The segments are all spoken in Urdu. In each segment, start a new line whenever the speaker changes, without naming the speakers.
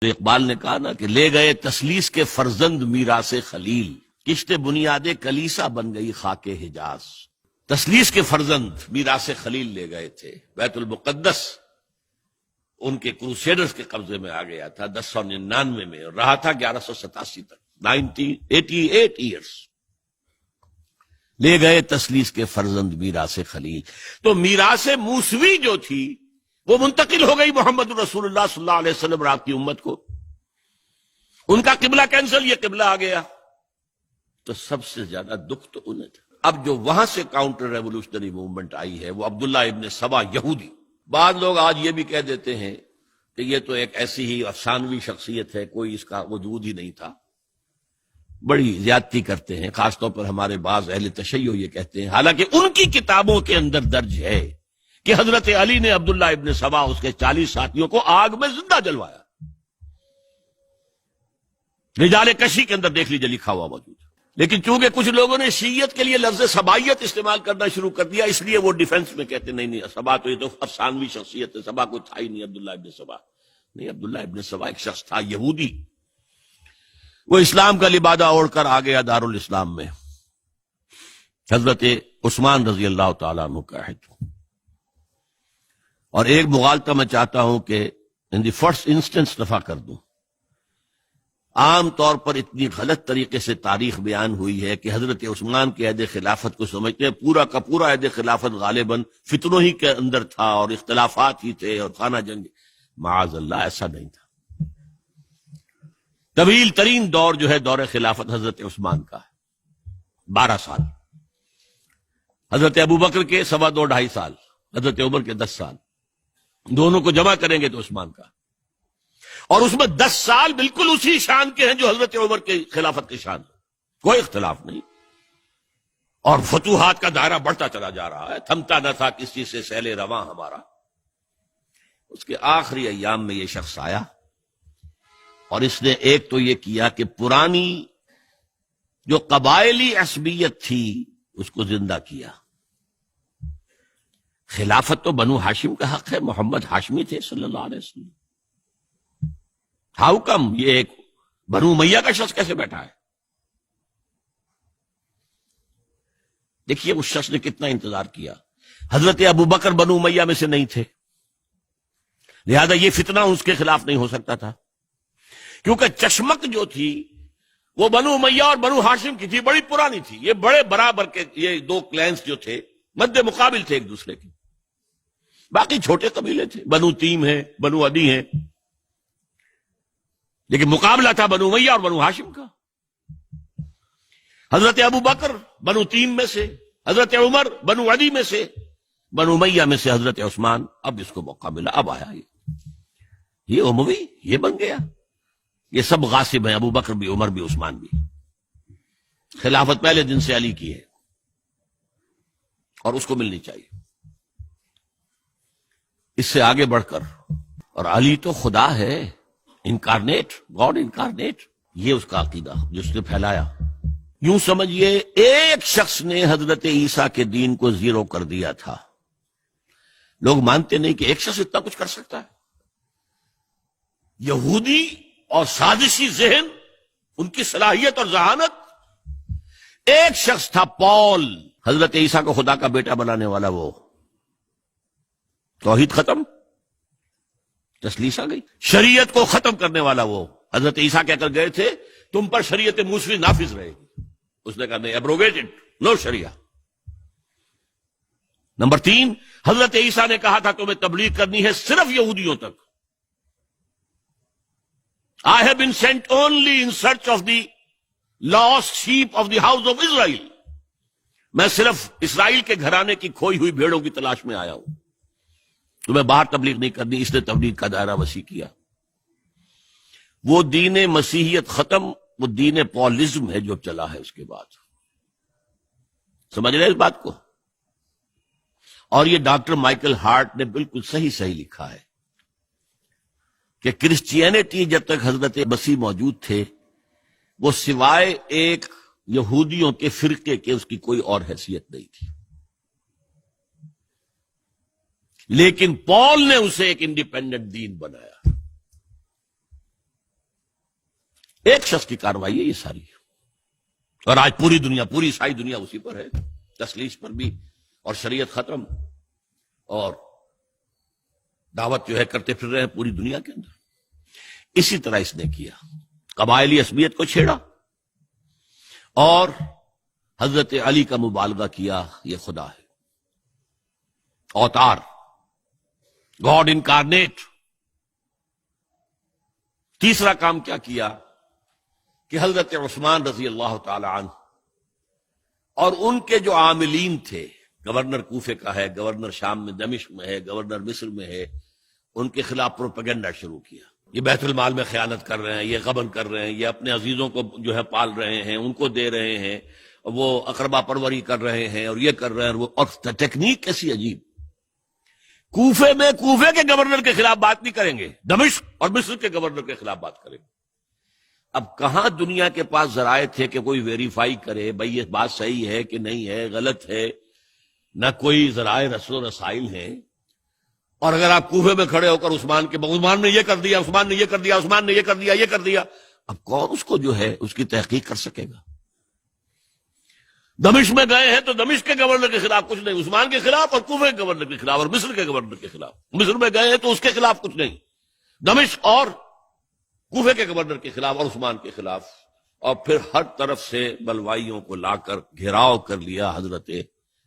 اقبال نے کہا نا کہ لے گئے تسلیس کے فرزند میراث خلیل، کشت بنیاد کلیسا بن گئی خاک حجاز۔ تسلیس کے فرزند میراث خلیل لے گئے تھے، بیت المقدس ان کے کروسیڈرز کے قبضے میں آ گیا تھا 1099 میں، اور رہا تھا 1187 تک، 88 ایئرس۔ لے گئے تسلیس کے فرزند میراث خلیل، تو میراث موسوی جو تھی وہ منتقل ہو گئی محمد رسول اللہ صلی اللہ علیہ وسلم اور آپ کی امت کو۔ ان کا قبلہ کینسل، یہ قبلہ آ گیا، تو سب سے زیادہ دکھ تو انہیں تھا۔ اب جو وہاں سے کاؤنٹر ریولوشنری موومنٹ آئی ہے وہ عبداللہ ابن سبا یہودی۔ بعض لوگ آج یہ بھی کہہ دیتے ہیں کہ یہ تو ایک ایسی ہی افسانوی شخصیت ہے، کوئی اس کا وجود ہی نہیں تھا، بڑی زیادتی کرتے ہیں، خاص طور پر ہمارے بعض اہل تشیع یہ کہتے ہیں، حالانکہ ان کی کتابوں کے اندر درج ہے کہ حضرت علی نے عبداللہ ابن سبا اس کے 40 ساتھیوں کو آگ میں زندہ جلوایا۔ رجال کشی کے اندر دیکھ لیجیے لکھا ہوا موجود ہے۔ لیکن چونکہ کچھ لوگوں نے شیعیت کے لیے لفظ سبائیت استعمال کرنا شروع کر دیا، اس لیے وہ ڈیفنس میں کہتے نہیں سبا تو یہ تو افسانوی شخصیت ہے، سبا کوئی تھا ہی نہیں عبداللہ ابن سبا۔ نہیں، عبداللہ ابن سبا ایک شخص تھا یہودی، وہ اسلام کا لبادہ اوڑھ کر آ گیا دارالاسلام میں۔ حضرت عثمان رضی اللہ تعالیٰ عنہ کا ہے۔ اور ایک مغالطہ میں چاہتا ہوں کہ ان دی فرسٹ انسٹنس دفع کر دوں۔ عام طور پر اتنی غلط طریقے سے تاریخ بیان ہوئی ہے کہ حضرت عثمان کے عہد خلافت کو سمجھتے ہیں پورا کا پورا عہد خلافت غالباً فتنوں ہی کے اندر تھا اور اختلافات ہی تھے اور خانہ جنگ۔ معاذ اللہ، ایسا نہیں تھا۔ طویل ترین دور جو ہے دور خلافت حضرت عثمان کا ہے، 12 سال۔ حضرت ابوبکر کے 2.5 سال، حضرت عمر کے 10 سال، دونوں کو جمع کریں گے تو عثمان کا، اور اس میں 10 سال بالکل اسی شان کے ہیں جو حضرت عمر کے خلافت کے شان، کوئی اختلاف نہیں۔ اور فتوحات کا دائرہ بڑھتا چلا جا رہا ہے، تھمتا نہ تھا کسی سے سیل رواں ہمارا۔ اس کے آخری ایام میں یہ شخص آیا اور اس نے ایک تو یہ کیا کہ پرانی جو قبائلی عصبیت تھی اس کو زندہ کیا۔ خلافت تو بنو ہاشم کا حق ہے، محمد ہاشمی تھے صلی اللہ علیہ وسلم۔ ہاؤ کم یہ ایک بنو امیہ کا شخص کیسے بیٹھا ہے؟ دیکھیے اس شخص نے کتنا انتظار کیا۔ حضرت ابوبکر بنو امیہ میں سے نہیں تھے، لہذا یہ فتنہ اس کے خلاف نہیں ہو سکتا تھا، کیونکہ چشمک جو تھی وہ بنو امیہ اور بنو ہاشم کی تھی، بڑی پرانی تھی۔ یہ بڑے برابر کے یہ دو کلینز جو تھے مد مقابل تھے ایک دوسرے کے، باقی چھوٹے قبیلے تھے، بنو تیم ہیں، بنو عدی ہیں، لیکن مقابلہ تھا بنو امیہ اور بنو ہاشم کا۔ حضرت ابوبکر بنو تیم میں سے، حضرت عمر بنو عدی میں سے، بنو امیہ میں سے حضرت عثمان۔ اب اس کو موقع ملا، اب آیا یہ اموی، یہ بن گیا۔ یہ سب غاصب ہیں، ابوبکر بھی، عمر بھی، عثمان بھی۔ خلافت پہلے دن سے علی کی ہے اور اس کو ملنی چاہیے۔ اس سے آگے بڑھ کر، اور علی تو خدا ہے، انکارنیٹ، گاڈ انکارنیٹ، یہ اس کا عقیدہ جس نے پھیلایا۔ یوں سمجھئے ایک شخص نے حضرت عیسیٰ کے دین کو زیرو کر دیا تھا۔ لوگ مانتے نہیں کہ ایک شخص اتنا کچھ کر سکتا ہے۔ یہودی اور سازشی ذہن، ان کی صلاحیت اور ذہانت۔ ایک شخص تھا پال، حضرت عیسیٰ کو خدا کا بیٹا بنانے والا، وہ توحید ختم، تسلیس آ گئی۔ شریعت کو ختم کرنے والا وہ حضرت عیسیٰ کہہ کر گئے تھے تم پر شریعت موسوی نافذ رہے گی، اس نے کہا نہیں، ایبروگیٹڈ، نو شریعہ۔ نمبر 3، حضرت عیسیٰ نے کہا تھا تمہیں تبلیغ کرنی ہے صرف یہودیوں تک۔ I have been sent only in search of the lost sheep of the house of Israel۔ میں صرف اسرائیل کے گھرانے کی کھوئی ہوئی بھیڑوں کی تلاش میں آیا ہوں، تمہیں باہر تبلیغ نہیں کرنی۔ اس نے تبلیغ کا دائرہ وسیع کیا۔ وہ دین مسیحیت ختم، وہ دین پولزم ہے جو چلا ہے اس کے بعد۔ سمجھ رہے اس بات کو؟ اور یہ ڈاکٹر مائیکل ہارٹ نے بالکل صحیح لکھا ہے کہ کرسچینٹی جب تک حضرت مسیح موجود تھے وہ سوائے ایک یہودیوں کے فرقے کے اس کی کوئی اور حیثیت نہیں تھی، لیکن پال نے اسے ایک انڈیپینڈنٹ دین بنایا۔ ایک شخص کی کارروائی ہے یہ ساری، اور آج پوری دنیا، پوری عیسائی دنیا اسی پر ہے، تسلیس پر بھی، اور شریعت ختم، اور دعوت جو ہے کرتے پھر رہے ہیں پوری دنیا کے اندر۔ اسی طرح اس نے کیا، قبائلی عصبیت کو چھیڑا، اور حضرت علی کا مبالغہ کیا یہ خدا ہے، اوتار، گاڈ انکارنیٹ۔ تیسرا کام کیا کیا کہ حضرت عثمان رضی اللہ تعالی عنہ اور ان کے جو عاملین تھے، گورنر کوفے کا ہے، گورنر شام میں دمشق میں ہے، گورنر مصر میں ہے، ان کے خلاف پروپیگنڈا شروع کیا، یہ بیت المال میں خیانت کر رہے ہیں، یہ غبن کر رہے ہیں، یہ اپنے عزیزوں کو جو ہے پال رہے ہیں، ان کو دے رہے ہیں، وہ اقربا پروری کر رہے ہیں، اور یہ کر رہے ہیں، اور ٹیکنیک کیسی عجیب، کوفے میں کوفے کے گورنر کے خلاف بات نہیں کریں گے، دمشق اور مصر کے گورنر کے خلاف بات کریں گے۔ اب کہاں دنیا کے پاس ذرائع تھے کہ کوئی ویریفائی کرے بھئی یہ بات صحیح ہے کہ نہیں ہے، غلط ہے، نہ کوئی ذرائع رسل و رسائل ہیں، اور اگر آپ کوفے میں کھڑے ہو کر عثمان نے یہ کر دیا، عثمان نے یہ کر دیا، عثمان نے یہ کر دیا، یہ کر دیا، اب کون اس کو جو ہے اس کی تحقیق کر سکے گا؟ دمشق میں گئے ہیں تو دمشق کے گورنر کے خلاف کچھ نہیں، عثمان کے خلاف، اور کوفے کے گورنر کے خلاف، اور مصر کے گورنر کے خلاف۔ مصر میں گئے ہیں تو اس کے خلاف کچھ نہیں، دمشق اور کوفے کے گورنر کے خلاف اور عثمان کے خلاف، اور پھر ہر طرف سے بلوائیوں کو لا کر گھیراؤ کر لیا حضرت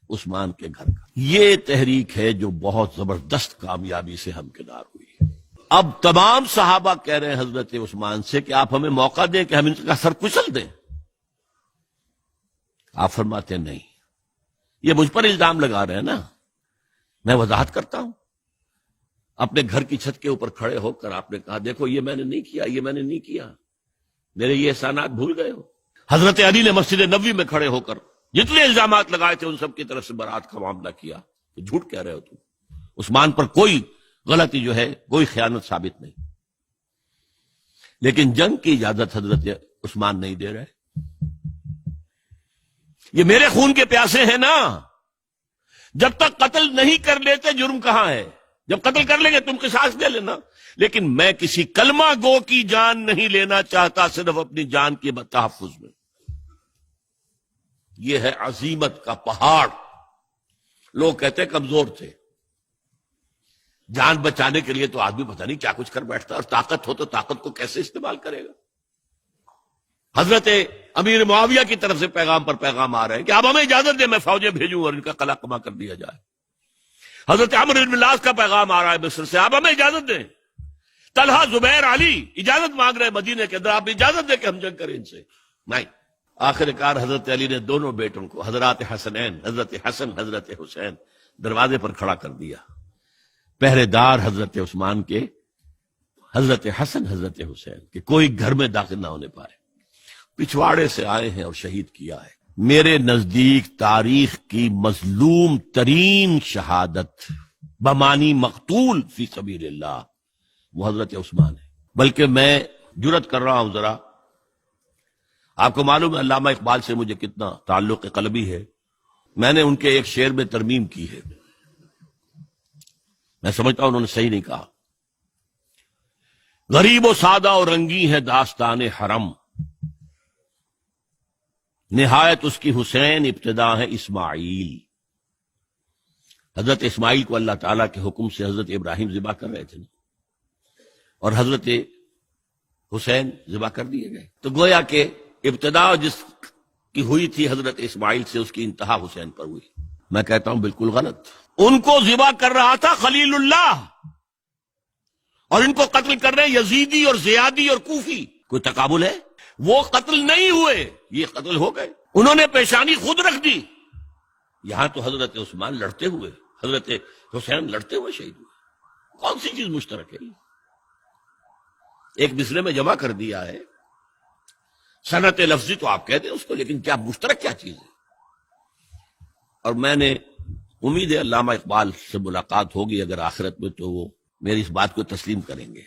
عثمان کے گھر کا۔ یہ تحریک ہے جو بہت زبردست کامیابی سے ہمکنار ہوئی۔ اب تمام صحابہ کہہ رہے ہیں حضرت عثمان سے کہ آپ ہمیں موقع دیں کہ ہم ان کا سر کچل دیں۔ آپ فرماتے ہیں نہیں، یہ مجھ پر الزام لگا رہے ہیں نا، میں وضاحت کرتا ہوں۔ اپنے گھر کی چھت کے اوپر کھڑے ہو کر آپ نے کہا دیکھو یہ میں نے نہیں کیا، یہ میں نے نہیں کیا، میرے یہ احسانات بھول گئے ہو۔ حضرت علی نے مسجد نبوی میں کھڑے ہو کر جتنے الزامات لگائے تھے ان سب کی طرف سے برات کا معاملہ کیا کہ جھوٹ کہہ رہے ہو تم، عثمان پر کوئی غلطی جو ہے، کوئی خیانت ثابت نہیں۔ لیکن جنگ کی اجازت حضرت عثمان نہیں دے رہے، یہ میرے خون کے پیاسے ہیں نا، جب تک قتل نہیں کر لیتے جرم کہاں ہے؟ جب قتل کر لیں گے تم قصاص دے لینا، لیکن میں کسی کلمہ گو کی جان نہیں لینا چاہتا، صرف اپنی جان کے تحفظ میں۔ یہ ہے عزیمت کا پہاڑ۔ لوگ کہتے ہیں کمزور تھے، جان بچانے کے لیے تو آدمی پتہ نہیں کیا کچھ کر بیٹھتا، اور طاقت ہو تو طاقت کو کیسے استعمال کرے گا۔ حضرت امیر معاویہ کی طرف سے پیغام پر پیغام آ رہے ہیں کہ آپ ہمیں اجازت دیں میں فوجیں بھیجوں اور ان کا قلع کما کر دیا جائے۔ حضرت عمرو بن العاص کا پیغام آ رہا ہے مصر سے، آپ ہمیں اجازت دیں۔ طلحہ، زبیر، علی اجازت مانگ رہے ہیں مدینے کے اندر، آپ اجازت دیں کہ ہم جنگ کریں ان سے۔ نہیں، آخر کار حضرت علی نے دونوں بیٹوں کو، حضرات حسنین، حضرت حسن، حضرت حسین، دروازے پر کھڑا کر دیا۔ پہرے دار حضرت عثمان کے، حضرت حسن، حضرت حسین کہ کوئی گھر میں داخل نہ ہونے پائے۔ پچھواڑے سے آئے ہیں اور شہید کیا ہے۔ میرے نزدیک تاریخ کی مظلوم ترین شہادت بمانی مقتول فی سبیل اللہ وہ حضرت عثمان ہے۔ بلکہ میں جرات کر رہا ہوں ذرا، آپ کو معلوم ہے علامہ اقبال سے مجھے کتنا تعلق قلبی ہے، میں نے ان کے ایک شعر میں ترمیم کی ہے، میں سمجھتا ہوں انہوں نے صحیح نہیں کہا۔ غریب و سادہ اور رنگی ہے داستان حرم، نہایت اس کی حسین ابتدا ہے اسماعیل۔ حضرت اسماعیل کو اللہ تعالیٰ کے حکم سے حضرت ابراہیم ذبح کر رہے تھے اور حضرت حسین ذبح کر دیے گئے، تو گویا کہ ابتدا جس کی ہوئی تھی حضرت اسماعیل سے، اس کی انتہا حسین پر ہوئی۔ میں کہتا ہوں بالکل غلط، ان کو ذبح کر رہا تھا خلیل اللہ، اور ان کو قتل کر رہے یزیدی اور زیادی اور کوفی۔ کوئی تقابل ہے؟ وہ قتل نہیں ہوئے، یہ قتل ہو گئے، انہوں نے پیشانی خود رکھ دی۔ یہاں تو حضرت عثمان لڑتے ہوئے، حضرت حسین لڑتے ہوئے شہید ہوئے، کون سی چیز مشترک ہے؟ ایک مصرے میں جمع کر دیا ہے، صنعت لفظی تو آپ کہتے ہیں اس کو، لیکن کیا مشترک کیا چیز ہے؟ اور میں نے امید ہے علامہ اقبال سے ملاقات ہوگی اگر آخرت میں، تو وہ میری اس بات کو تسلیم کریں گے۔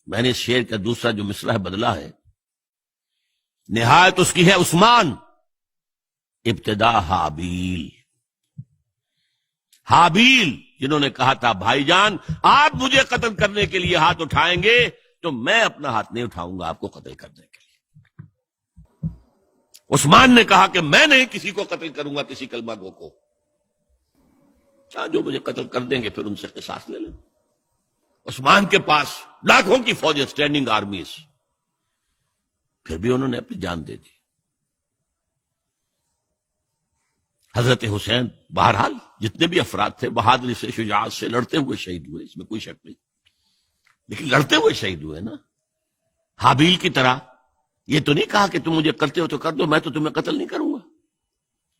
میں نے اس شعر کا دوسرا جو مصرع ہے بدلا ہے، نہایت اس کی ہے عثمان ابتدا حابیل۔ حابیل جنہوں نے کہا تھا بھائی جان آپ مجھے قتل کرنے کے لیے ہاتھ اٹھائیں گے تو میں اپنا ہاتھ نہیں اٹھاؤں گا آپ کو قتل کرنے کے لیے۔ عثمان نے کہا کہ میں نہیں کسی کو قتل کروں گا، کسی کلمہ گو کو، جو مجھے قتل کر دیں گے پھر ان سے قصاص لے لیں۔ عثمان کے پاس لاکھوں کی فوجیں، اسٹینڈنگ آرمیز، پھر بھی انہوں نے اپنی جان دے دی۔ حضرت حسین بہرحال جتنے بھی افراد تھے بہادری سے، شجاعت سے لڑتے ہوئے شہید ہوئے، اس میں کوئی شک نہیں، لیکن لڑتے ہوئے شہید ہوئے نا، حابیل کی طرح۔ یہ تو نہیں کہا کہ تم مجھے کرتے ہو تو کر دو، میں تو تمہیں قتل نہیں کروں گا،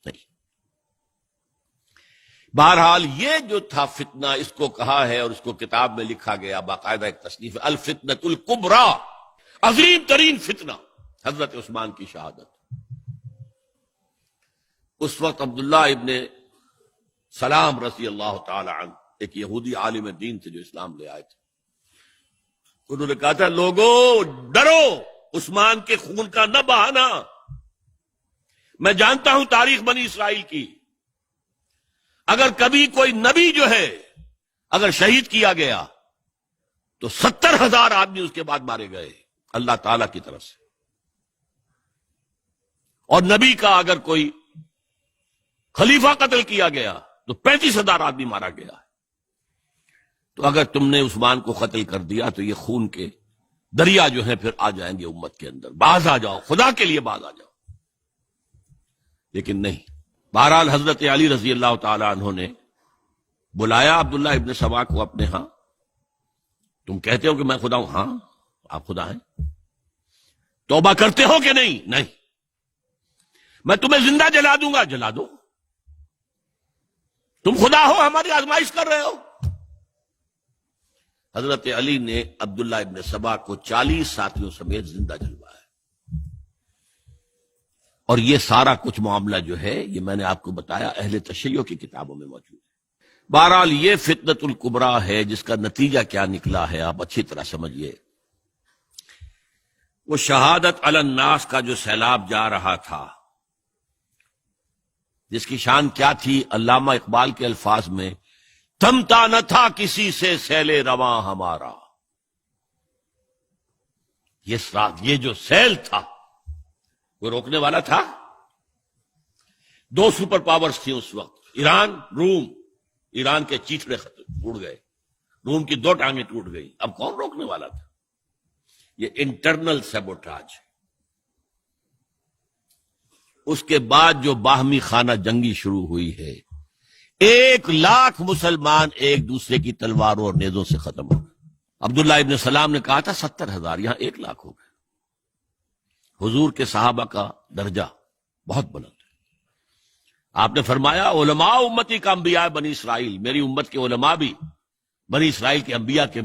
نہیں۔ بہرحال یہ جو تھا فتنہ، اس کو کہا ہے اور اس کو کتاب میں لکھا گیا، باقاعدہ ایک تصنیف ہے، الفتنۃ الکبریٰ، عظیم ترین فتنہ، حضرت عثمان کی شہادت۔ اس وقت عبداللہ ابن سلام رضی اللہ تعالی عنہ، ایک یہودی عالم دین تھے جو اسلام لے آئے تھے، انہوں نے کہا تھا لوگو ڈرو، عثمان کے خون کا نہ بہانا۔ میں جانتا ہوں تاریخ بنی اسرائیل کی، اگر کبھی کوئی نبی جو ہے اگر شہید کیا گیا تو 70,000 آدمی اس کے بعد مارے گئے اللہ تعالی کی طرف سے، اور نبی کا اگر کوئی خلیفہ قتل کیا گیا تو 35,000 آدمی مارا گیا۔ تو اگر تم نے عثمان کو قتل کر دیا تو یہ خون کے دریا جو ہیں پھر آ جائیں گے امت کے اندر، باز آ جاؤ، خدا کے لیے باز آ جاؤ۔ لیکن نہیں۔ بہرحال حضرت علی رضی اللہ تعالی عنہ نے بلایا عبداللہ ابن سبا کو اپنے ہاں۔ تم کہتے ہو کہ میں خدا ہوں؟ ہاں آپ خدا ہیں۔ توبہ کرتے ہو کہ نہیں؟ نہیں۔ میں تمہیں زندہ جلا دوں گا، جلا دو۔ تم خدا ہو، ہماری آزمائش کر رہے ہو۔ حضرت علی نے عبداللہ ابن سبا کو 40 ساتھیوں سمیت زندہ جلوایا، اور یہ سارا کچھ معاملہ جو ہے یہ میں نے آپ کو بتایا اہل تشیع کی کتابوں میں موجود ہے۔ بہرحال یہ فتنۃ الکبریٰ ہے، جس کا نتیجہ کیا نکلا ہے آپ اچھی طرح سمجھیے۔ وہ شہادت علی الناس کا جو سیلاب جا رہا تھا، جس کی شان کیا تھی، علامہ اقبال کے الفاظ میں، تھمتا نہ تھا کسی سے سیل رواں ہمارا۔ یہ جو سیل تھا وہ روکنے والا تھا؟ 2 سپر پاورز تھیں اس وقت، ایران، روم۔ ایران کے چیتڑے ٹوٹ گئے، روم کی 2 ٹانگیں ٹوٹ گئی، اب کون روکنے والا تھا؟ یہ انٹرنل سیبوٹاج۔ اس کے بعد جو باہمی خانہ جنگی شروع ہوئی ہے، 1 لاکھ مسلمان ایک دوسرے کی تلواروں اور نیزوں سے ختم ہو گئے۔ عبداللہ ابن سلام نے کہا تھا 70,000، یہاں 1 لاکھ ہو گئے۔ حضور کے صحابہ کا درجہ بہت بلند ہے۔ آپ نے فرمایا علماء امتی کا انبیاء بنی اسرائیل، میری امت کے علماء بھی بنی اسرائیل کے انبیاء کے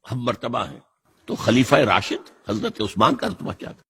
ہم مرتبہ ہیں۔ تو خلیفہ راشد حضرت عثمان کا رتبہ کیا تھا؟